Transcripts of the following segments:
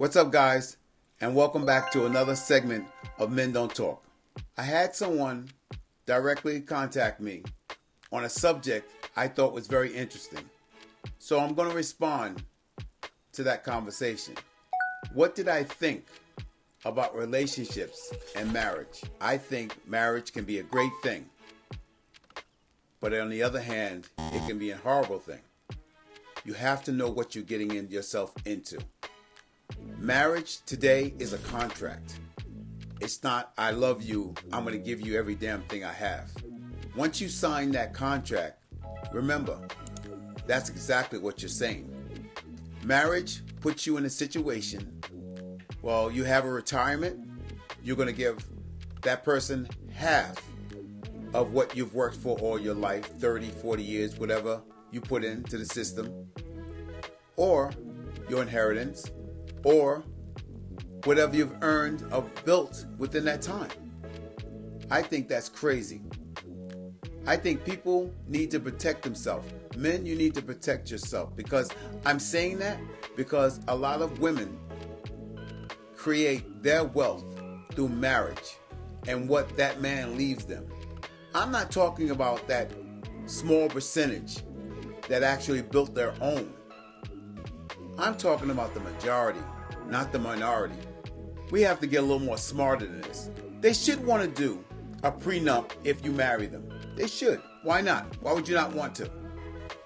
What's up, guys? And welcome back to another segment of Men Don't Talk. I had someone directly contact me on a subject I thought was very interesting. So I'm going to respond to that conversation. What did I think about relationships and marriage? I think marriage can be a great thing. But on the other hand, it can be a horrible thing. You have to know what you're getting yourself into. Marriage today is a contract. It's not, I love you, I'm going to give you every damn thing I have. Once you sign that contract, remember, that's exactly what you're saying. Marriage puts you in a situation, well, you have a retirement, you're going to give that person half of what you've worked for all your life, 30, 40 years, whatever you put into the system, or your inheritance, or whatever you've earned or built within that time. I think that's crazy. I think people need to protect themselves. Men, you need to protect yourself, because I'm saying that because a lot of women create their wealth through marriage and what that man leaves them. I'm not talking about that small percentage that actually built their own. I'm talking about the majority, not the minority. We have to get a little more smarter than this. They should want to do a prenup if you marry them. They should. Why not? Why would you not want to?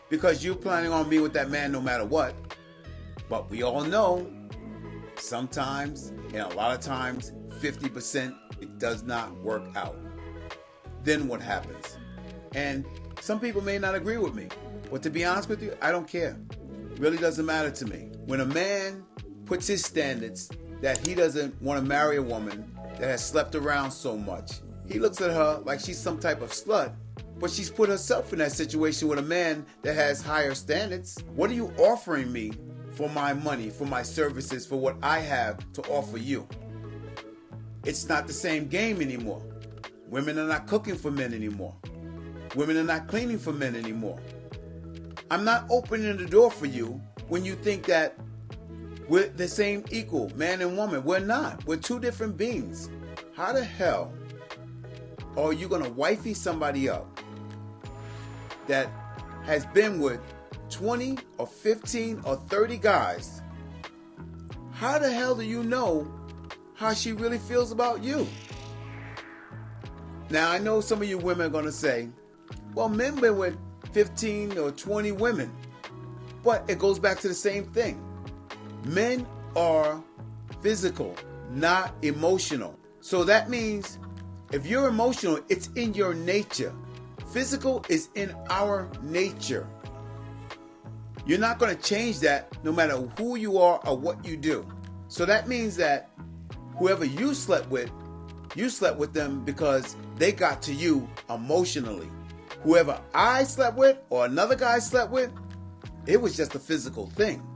Because you're planning on being with that man no matter what. But we all know sometimes, and a lot of times, 50%, it does not work out. Then what happens? And some people may not agree with me, but to be honest with you, I don't care. It really doesn't matter to me. When a man puts his standards that he doesn't want to marry a woman that has slept around so much, he looks at her like she's some type of slut, but she's put herself in that situation with a man that has higher standards. What are you offering me for my money, for my services, for what I have to offer you? It's not the same game anymore. Women are not cooking for men anymore. Women are not cleaning for men anymore. I'm not opening the door for you when you think that we're the same equal, man and woman. We're not. We're two different beings. How the hell are you going to wifey somebody up that has been with 20 or 15 or 30 guys? How the hell do you know how she really feels about you? Now, I know some of you women are going to say, well, men been with 15 or 20 women. But it goes back to the same thing. Men are physical, not emotional. So that means if you're emotional, it's in your nature. Physical is in our nature. You're not going to change that no matter who you are or what you do. So that means that whoever you slept with them because they got to you emotionally. Whoever I slept with or another guy slept with, it was just a physical thing.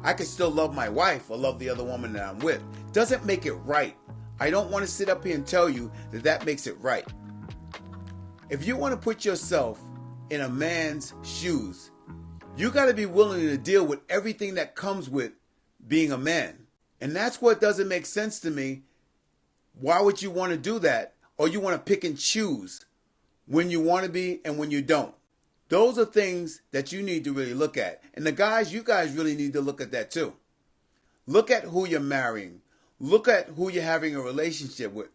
I could still love my wife or love the other woman that I'm with. Doesn't make it right. I don't want to sit up here and tell you that that makes it right. If you want to put yourself in a man's shoes, you got to be willing to deal with everything that comes with being a man. And that's what doesn't make sense to me. Why would you want to do that? Or you want to pick and choose when you want to be and when you don't? Those are things that you need to really look at. And the guys, you guys really need to look at that too. Look at who you're marrying. Look at who you're having a relationship with.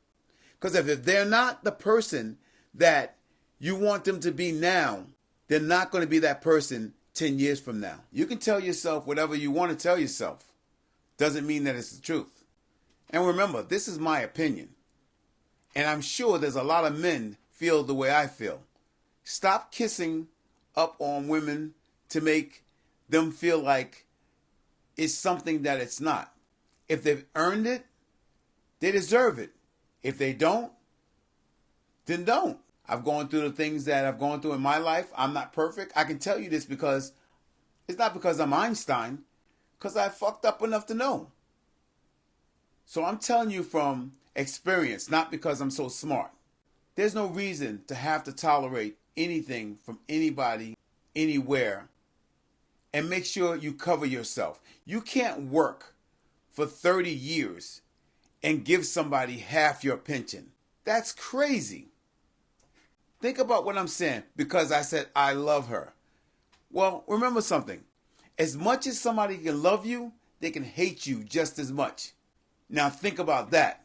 Because if they're not the person that you want them to be now, they're not going to be that person 10 years from now. You can tell yourself whatever you want to tell yourself. Doesn't mean that it's the truth. And remember, this is my opinion. And I'm sure there's a lot of men feel the way I feel. Stop kissing up on women to make them feel like it's something that it's not. If they've earned it, they deserve it. If they don't, then don't. I've gone through the things that I've gone through in my life. I'm not perfect. I can tell you this because it's not because I'm Einstein, because I fucked up enough to know. So I'm telling you from experience, not because I'm so smart. There's no reason to have to tolerate anything from anybody, anywhere, and make sure you cover yourself. You can't work for 30 years and give somebody half your pension. That's crazy. Think about what I'm saying because I said I love her. Well, remember something. As much as somebody can love you, they can hate you just as much. Now think about that.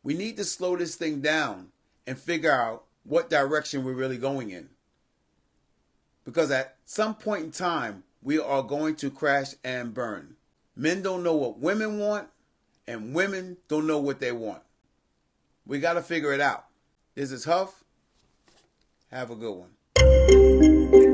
We need to slow this thing down and figure out what direction we're really going in. Because at some point in time, we are going to crash and burn. Men don't know what women want, and women don't know what they want. We got to figure it out. This is Huff. Have a good one.